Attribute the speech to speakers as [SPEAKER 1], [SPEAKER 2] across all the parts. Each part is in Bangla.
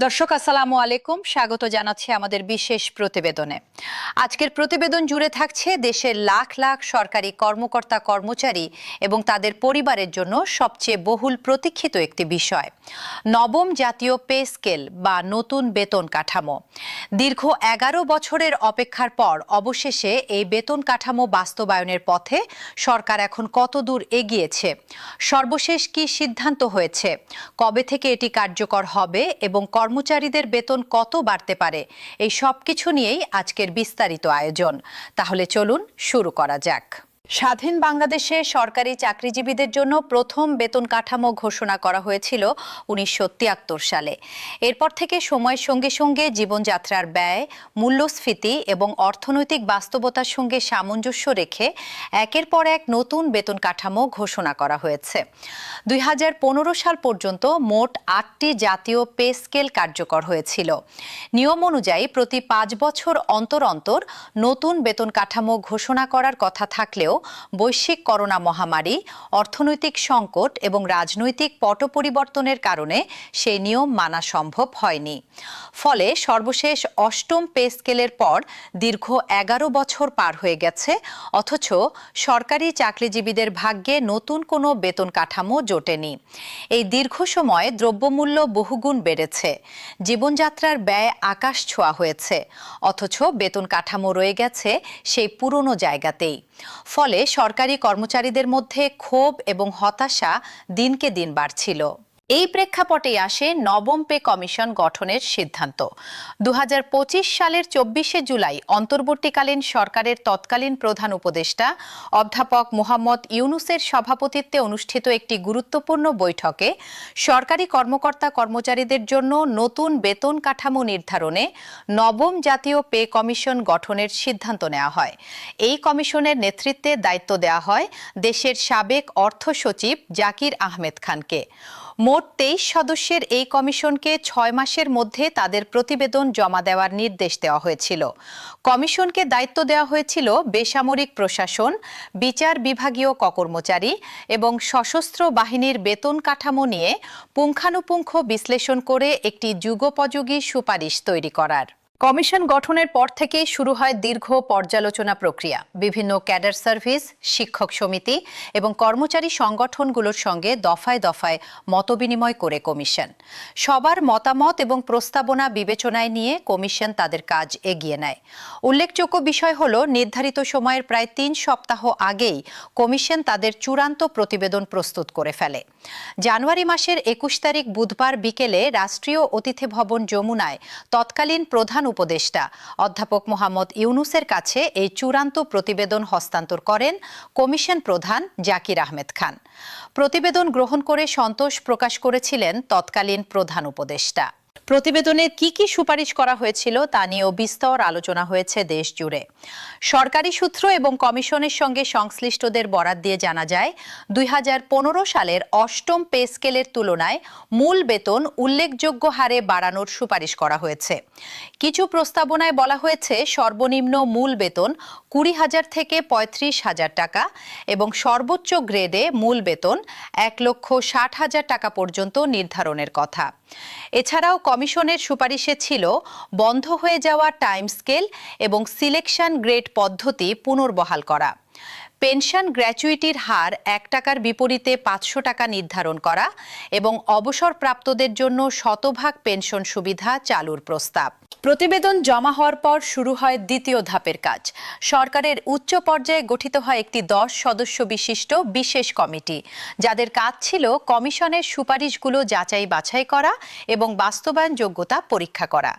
[SPEAKER 1] দর্শক আসসালামু আলাইকুম, স্বাগত জানাচ্ছি আমাদের বিশেষ প্রতিবেদনে। আজকের প্রতিবেদন জুড়ে থাকছে দেশের লাখ লাখ সরকারি কর্মকর্তা কর্মচারী এবং তাদের পরিবারের জন্য সবচেয়ে বহুল প্রতীক্ষিত একটি বিষয়, নবম জাতীয় পে স্কেল বা নতুন বেতন কাঠামো। দীর্ঘ 11 বছরের অপেক্ষার পর অবশেষে এই বেতন কাঠামো বাস্তবায়নের পথে সরকার এখন কত দূর এগিয়েছে, সর্বশেষ কি সিদ্ধান্ত হয়েছে, কবে থেকে এটি কার্যকর হবে এবং কর্মচারীদের বেতন কত বাড়তে পারে, এই সবকিছু নিয়েই আজকের বিস্তারিত আয়োজন। তাহলে চলুন শুরু করা যাক। স্বাধীন বাংলাদেশে সরকারি চাকরিজীবীদের জন্য প্রথম বেতন কাঠামো ঘোষণা করা হয়েছিল 1973 সালে। এরপর থেকে সময়ের সঙ্গে সঙ্গে জীবনযাত্রার ব্যয়, মূল্যস্ফীতি এবং অর্থনৈতিক বাস্তবতার সঙ্গে সামঞ্জস্য রেখে একের পর এক নতুন বেতন কাঠামো ঘোষণা করা হয়েছে। 2015 সাল পর্যন্ত মোট 8টি জাতীয় পে স্কেল কার্যকর হয়েছিল। নিয়ম অনুযায়ী প্রতি 5 বছর অন্তর অন্তর নতুন বেতন কাঠামো ঘোষণা করার কথা থাকলেও বৈশ্বিক করোনা মহামারী, অর্থনৈতিক সংকট এবং রাজনৈতিক পট পরিবর্তনের কারণে সেই নিয়ম মানা সম্ভব হয়নি। ফলে সর্বশেষ 8ম পে স্কেলের পর দীর্ঘ 11 বছর পার হয়ে গেছে, অথচ সরকারি চাকরিজীবীদের ভাগ্যে নতুন কোনো বেতন কাঠামো জোটেনি। এই দীর্ঘ সময়ে দ্রব্যমূল্য বহুগুণ বেড়েছে, জীবনযাত্রার ব্যয় আকাশ ছোঁয়া হয়েছে, অথচ বেতন কাঠামো রয়ে গেছে সেই পুরনো জায়গাতেই। ফলে সরকারি কর্মচারীদের মধ্যে ক্ষোভ এবং হতাশা দিনকে দিন বাড়ছিল। এই প্রেক্ষাপটেই আসে নবম পে কমিশন গঠনের সিদ্ধান্ত। 2025 সালের 24শে জুলাই অন্তর্বর্তীকালীন সরকারের তৎকালীন প্রধান উপদেষ্টা অধ্যাপক মোহাম্মদ ইউনূসের সভাপতিত্বে অনুষ্ঠিত একটি গুরুত্বপূর্ণ বৈঠকে সরকারি কর্মকর্তা কর্মচারীদের জন্য নতুন বেতন কাঠামো নির্ধারণে নবম জাতীয় পে কমিশন গঠনের সিদ্ধান্ত নেওয়া হয়। এই কমিশনের নেতৃত্বে দায়িত্ব দেওয়া হয় দেশের সাবেক অর্থ সচিব জাকির আহমেদ খানকে। মোট 23 সদস্যের এই কমিশনকে 6 মাসের মধ্যে তাদের প্রতিবেদন জমা দেওয়ার নির্দেশ দেওয়া হয়েছিল। কমিশনকে দায়িত্ব দেওয়া হয়েছিল বেসামরিক প্রশাসন, বিচার বিভাগীয় কর্মচারী এবং সশস্ত্র বাহিনীর বেতন কাঠামো নিয়ে পুঙ্খানুপুঙ্খ বিশ্লেষণ করে একটি যুগোপযোগী সুপারিশ তৈরি করার। কমিশন গঠনের পর থেকেই শুরু হয় দীর্ঘ পর্যালোচনা প্রক্রিয়া। বিভিন্ন ক্যাডার সার্ভিস, শিক্ষক সমিতি এবং কর্মচারী সংগঠনগুলোর সঙ্গে দফায় দফায় মতবিনিময় করে কমিশন সবার মতামত এবং প্রস্তাবনা বিবেচনায় নিয়ে কমিশন তাদের কাজ এগিয়ে নেয়। উল্লেখযোগ্য বিষয় হল, নির্ধারিত সময়ের প্রায় 3 সপ্তাহ আগেই কমিশন তাদের চূড়ান্ত প্রতিবেদন প্রস্তুত করে ফেলে। জানুয়ারি মাসের 21 তারিখ বুধবার বিকেলে রাষ্ট্রীয় অতিথি ভবন যমুনায় তৎকালীন প্রধান উপদেষ্টা অধ্যাপক মোহাম্মদ ইউনূসের কাছে এই চূড়ান্ত প্রতিবেদন হস্তান্তর করেন কমিশন প্রধান জাকির আহমেদ খান। প্রতিবেদন গ্রহণ করে সন্তোষ প্রকাশ করেছিলেন তৎকালীন প্রধান উপদেষ্টা। প্রতিবেদনে কি কি সুপারিশ করা হয়েছিল তা নিয়েও বিস্তর আলোচনা হয়েছে দেশ জুড়ে। সরকারি সূত্র এবং কমিশনের সঙ্গে সংশ্লিষ্টদের বরাত দিয়ে জানা যায়, 2015 সালের 8ম পে স্কেলের তুলনায় মূল বেতন উল্লেখযোগ্য হারে বাড়ানোর সুপারিশ করা হয়েছে। কিছু প্রস্তাবনায় বলা হয়েছে সর্বনিম্ন মূল বেতন 20,000 থেকে 35,000 টাকা এবং সর্বোচ্চ গ্রেডে মূল বেতন 1,60,000 টাকা পর্যন্ত নির্ধারণের কথা। এছাড়াও কমিশনের সুপারিশে ছিল বন্ধ হয়ে যাওয়া টাইম স্কেল এবং সিলেকশন গ্রেড পদ্ধতি পুনর্বহাল করা, পেনশন গ্র্যাচুইটির হার 1 টাকার বিপরীতে 500 টাকা নির্ধারণ করা এবং অবসরপ্রাপ্তদের জন্য শতভাগ পেনশন সুবিধা চালুর প্রস্তাব। প্রতিবেদন জমা হওয়ার পর শুরু হয় দ্বিতীয় ধাপের কাজ। সরকারের উচ্চ পর্যায়ে গঠিত হয় একটি 10 সদস্য বিশিষ্ট বিশেষ কমিটি, যাদের কাজ ছিল কমিশনের সুপারিশগুলো যাচাই বাছাই করা এবং বাস্তবায়ন যোগ্যতা পরীক্ষা করা।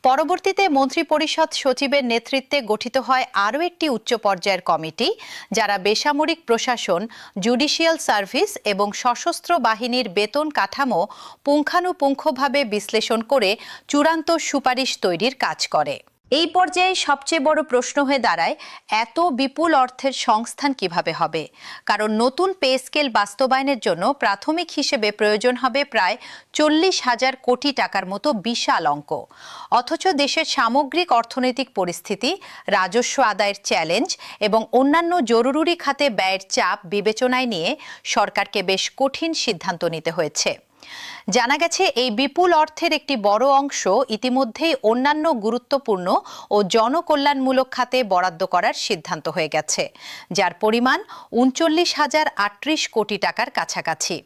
[SPEAKER 1] পরবর্তীতে মন্ত্রিপরিষদ সচিবের নেতৃত্বে গঠিত হয় আরও একটি উচ্চ পর্যায়ের কমিটি, যারা বেসামরিক প্রশাসন, জুডিশিয়াল সার্ভিস এবং সশস্ত্র বাহিনীর বেতন কাঠামো পুঙ্খানুপুঙ্খভাবে বিশ্লেষণ করে চূড়ান্ত সুপারিশ তৈরির কাজ করে। এই পর্যায়ে সবচেয়ে বড় প্রশ্ন হয়ে দাঁড়ায়, এত বিপুল অর্থের সংস্থান কিভাবে হবে? কারণ নতুন পে স্কেল বাস্তবায়নের জন্য প্রাথমিক হিসেবে প্রয়োজন হবে প্রায় 40,000 কোটি টাকার মতো বিশাল অঙ্ক। অথচ দেশের সামগ্রিক অর্থনৈতিক পরিস্থিতি, রাজস্ব আদায়ের চ্যালেঞ্জ এবং অন্যান্য জরুরি খাতে ব্যয়ের চাপ বিবেচনায় নিয়ে সরকারকে বেশ কঠিন সিদ্ধান্ত নিতে হয়েছে। জানা গেছে এই বিপুল অর্থের একটি বড় অংশ ইতিমধ্যেই অন্যান্য গুরুত্বপূর্ণ ও জনকল্যাণমূলক খাতে বরাদ্দ করার সিদ্ধান্ত হয়ে গেছে, যার পরিমাণ ৩৯,০৩৮ কোটি টাকার কাছাকাছি।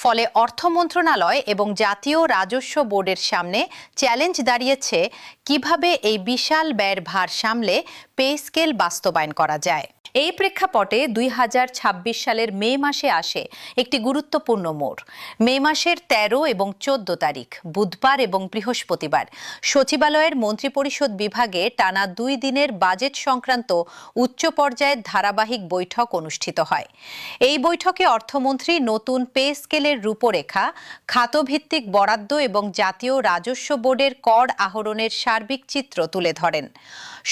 [SPEAKER 1] ফলে অর্থ মন্ত্রণালয় এবং জাতীয় রাজস্ব বোর্ডের সামনে চ্যালেঞ্জ দাঁড়িয়েছে কিভাবে এই বিশাল ব্যয়ের ভার সামলে পে স্কেল বাস্তবায়ন করা যায়। এই প্রেক্ষাপটে ২০২৬ সালের মে মাসে আসে একটি গুরুত্বপূর্ণ মোড়। মে মাসের ১৩ এবং ১৪ তারিখ বুধবার এবং বৃহস্পতিবার সচিবালয়ের মন্ত্রিপরিষদ বিভাগে টানা ২ দিনের বাজেট সংক্রান্ত উচ্চ পর্যায়ের ধারাবাহিক বৈঠক অনুষ্ঠিত হয়। এই বৈঠকে অর্থমন্ত্রী নতুন পে স্কেলের রূপরেখা, খাতভিত্তিক বরাদ্দ এবং জাতীয় রাজস্ব বোর্ডের কর আহরণের সার্বিক চিত্র তুলে ধরেন।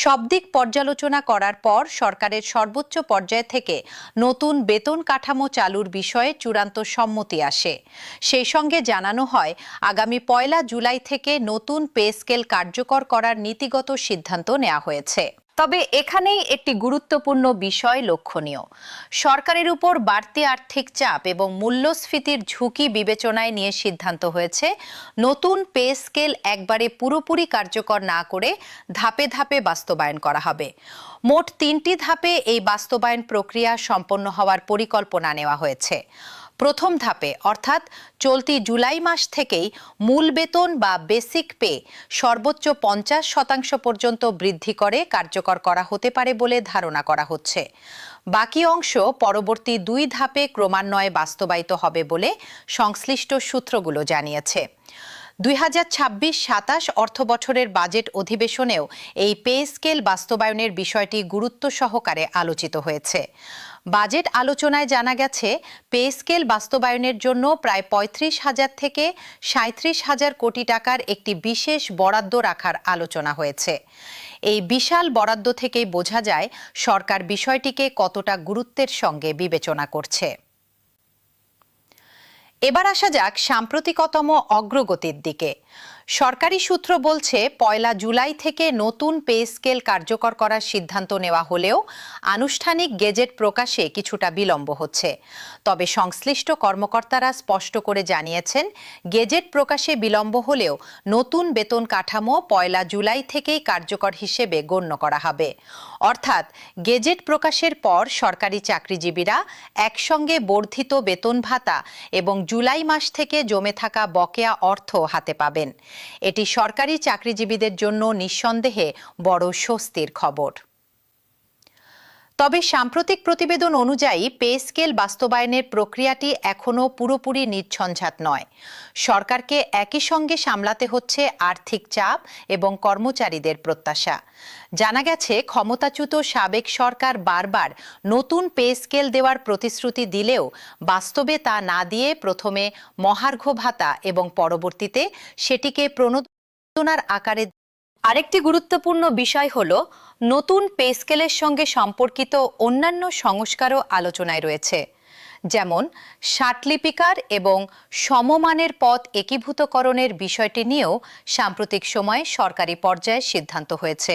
[SPEAKER 1] সব দিক পর্যালোচনা করার পর সরকারের সর্বোচ্চ পর্যায় থেকে নতুন বেতন কাঠামো চালুর বিষয়ে চূড়ান্ত সম্মতি আসে। সেই সঙ্গে জানানো হয় আগামী ১ জুলাই থেকে নতুন পে স্কেল কার্যকর করার নীতিগত সিদ্ধান্ত নেওয়া হয়েছে। তবে এখানেই একটি গুরুত্বপূর্ণ বিষয় লক্ষণীয়। সরকারের উপর বাড়তি আর্থিক চাপ এবং মূল্যস্ফীতির ঝুঁকি বিবেচনায় নিয়ে সিদ্ধান্ত হয়েছে নতুন পে স্কেল একবারে পুরোপুরি কার্যকর না করে ধাপে ধাপে বাস্তবায়ন করা হবে। মোট ৩টি ধাপে এই বাস্তবায়ন প্রক্রিয়া সম্পন্ন হওয়ার পরিকল্পনা নেওয়া হয়েছে। প্রথম ধাপে অর্থাৎ চলতি জুলাই মাস থেকেই মূল বেতন বা বেসিক পে সর্বোচ্চ ৫০% পর্যন্ত বৃদ্ধি করে কার্যকর করা হতে পারে বলে ধারণা করা হচ্ছে। বাকি অংশ পরবর্তী ২ ধাপে ক্রমান্বয়ে বাস্তবায়িত হবে বলে সংশ্লিষ্ট সূত্রগুলো জানিয়েছে। ২০২৬-২৭ অর্থ বছরের বাজেট অধিবেশনেও এই পে স্কেল বাস্তবায়নের বিষয়টি গুরুত্ব সহকারে আলোচিত হয়েছে। বাজেট আলোচনায় জানা গেছে পে স্কেল বাস্তবায়নের জন্য প্রায় ৩৫,০০০ থেকে ৩৭,০০০ কোটি টাকার একটি বিশেষ বরাদ্দ রাখার আলোচনা হয়েছে। এই বিশাল বরাদ্দ থেকেই বোঝা যায় সরকার বিষয়টিকে কতটা গুরুত্বের সঙ্গে বিবেচনা করছে। এবার আসা যাক সাম্প্রতিকতম অগ্রগতির দিকে। সরকারি সূত্র বলছে ১ জুলাই থেকে নতুন পে স্কেল কার্যকর করার সিদ্ধান্ত নেওয়া হলেও আনুষ্ঠানিক গেজেট প্রকাশে কিছুটা বিলম্ব হচ্ছে। তবে সংশ্লিষ্ট কর্মকর্তারা স্পষ্ট করে জানিয়েছেন গেজেট প্রকাশে বিলম্ব হলেও নতুন বেতন কাঠামো ১ জুলাই থেকেই কার্যকর হিসেবে গণ্য করা হবে। অর্থাৎ গেজেট প্রকাশের পর সরকারি চাকরিজীবীরা একসঙ্গে বর্ধিত বেতন ভাতা এবং জুলাই মাস থেকে জমে থাকা বকেয়া অর্থ হাতে পাবেন। এটি সরকারি চাকরিজীবীদের জন্য নিঃসন্দেহে বড় স্বস্তির খবর। তবে সাম্প্রতিক প্রতিবেদন অনুযায়ী পে স্কেল বাস্তবায়নের প্রক্রিয়াটি এখনও পুরোপুরি নির্ঝঞ্ঝাট নয়। সরকারকে একই সঙ্গে সামলাতে হচ্ছে আর্থিক চাপ এবং কর্মচারীদের প্রত্যাশা। জানা গেছে ক্ষমতাচ্যুত সাবেক সরকার বারবার নতুন পে স্কেল দেওয়ার প্রতিশ্রুতি দিলেও বাস্তবে তা না দিয়ে প্রথমে মহার্ঘ ভাতা এবং পরবর্তীতে সেটিকে প্রণোদনার আকারে। আরেকটি গুরুত্বপূর্ণ বিষয় হল নতুন পে স্কেলের সঙ্গে সম্পর্কিত অন্যান্য সংস্কারও আলোচনায় রয়েছে, যেমন ষাটলিপিকার এবং সমমানের পদ একীভূতকরণের বিষয়টি নিয়েও সাম্প্রতিক সময়ে সরকারি পর্যায়ে সিদ্ধান্ত হয়েছে।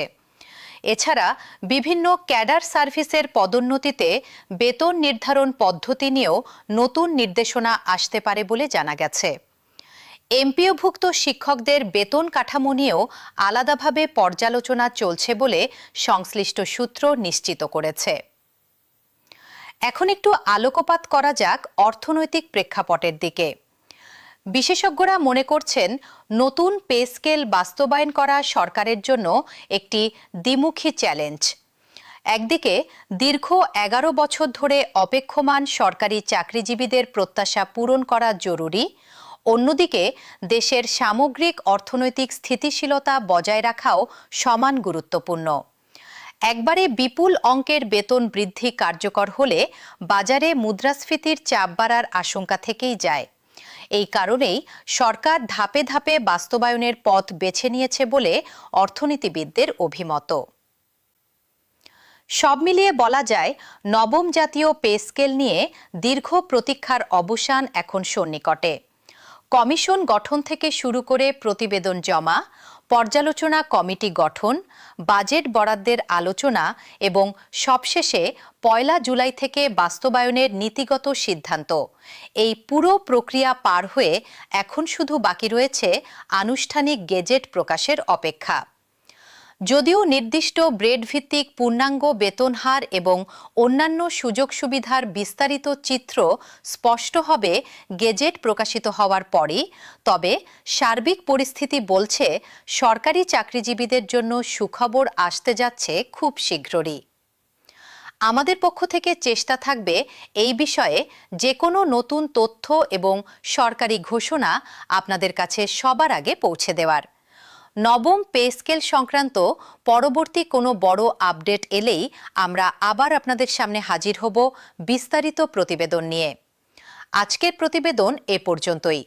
[SPEAKER 1] এছাড়া বিভিন্ন ক্যাডার সার্ভিসের পদোন্নতিতে বেতন নির্ধারণ পদ্ধতি নিয়েও নতুন নির্দেশনা আসতে পারে বলে জানা গেছে। এমপিওভুক্ত শিক্ষকদের বেতন কাঠামো নিয়েও আলাদাভাবে পর্যালোচনা চলছে বলে সংশ্লিষ্ট সূত্র নিশ্চিত করেছে। এখন একটু আলোকপাত করা যাক অর্থনৈতিক প্রেক্ষাপটের দিকে। বিশেষজ্ঞরা মনে করছেন নতুন পে স্কেল বাস্তবায়ন করা সরকারের জন্য একটি দ্বিমুখী চ্যালেঞ্জ। একদিকে দীর্ঘ ১১ বছর ধরে অপেক্ষমান সরকারি চাকরিজীবীদের প্রত্যাশা পূরণ করা জরুরি, অন্যদিকে দেশের সামগ্রিক অর্থনৈতিক স্থিতিশীলতা বজায় রাখাও সমান গুরুত্বপূর্ণ। একবারে বিপুল অঙ্কের বেতন বৃদ্ধি কার্যকর হলে বাজারে মুদ্রাস্ফীতির চাপ বাড়ার আশঙ্কা থেকেই যায়। এই কারণেই সরকার ধাপে ধাপে বাস্তবায়নের পথ বেছে নিয়েছে বলে অর্থনীতিবিদদের অভিমত। সব মিলিয়ে বলা যায় নবম জাতীয় পে স্কেল নিয়ে দীর্ঘ প্রতীক্ষার অবসান এখন সন্নিকটে। কমিশন গঠন থেকে শুরু করে প্রতিবেদন জমা, পর্যালোচনা কমিটি গঠন, বাজেট বরাদ্দের আলোচনা এবং সবশেষে ১ জুলাই থেকে বাস্তবায়নের নীতিগত সিদ্ধান্ত, এই পুরো প্রক্রিয়া পার হয়ে এখন শুধু বাকি রয়েছে আনুষ্ঠানিক গেজেট প্রকাশের অপেক্ষা। যদিও নির্দিষ্ট ব্রেড ভিত্তিক পূর্ণাঙ্গ বেতন হার এবং অন্যান্য সুযোগ সুবিধার বিস্তারিত চিত্র স্পষ্ট হবে গেজেট প্রকাশিত হওয়ার পরই, তবে সার্বিক পরিস্থিতি বলছে সরকারি চাকরিজীবীদের জন্য সুখবর আসতে যাচ্ছে খুব শীঘ্রই। আমাদের পক্ষ থেকে চেষ্টা থাকবে এই বিষয়ে যে কোনো নতুন তথ্য এবং সরকারি ঘোষণা আপনাদের কাছে সবার আগে পৌঁছে দেওয়ার। নবম পে স্কেল সংক্রান্ত পরবর্তী কোনো বড় আপডেট এলেই আমরা আবার আপনাদের সামনে হাজির হব বিস্তারিত প্রতিবেদন নিয়ে। আজকের প্রতিবেদন এ পর্যন্তই।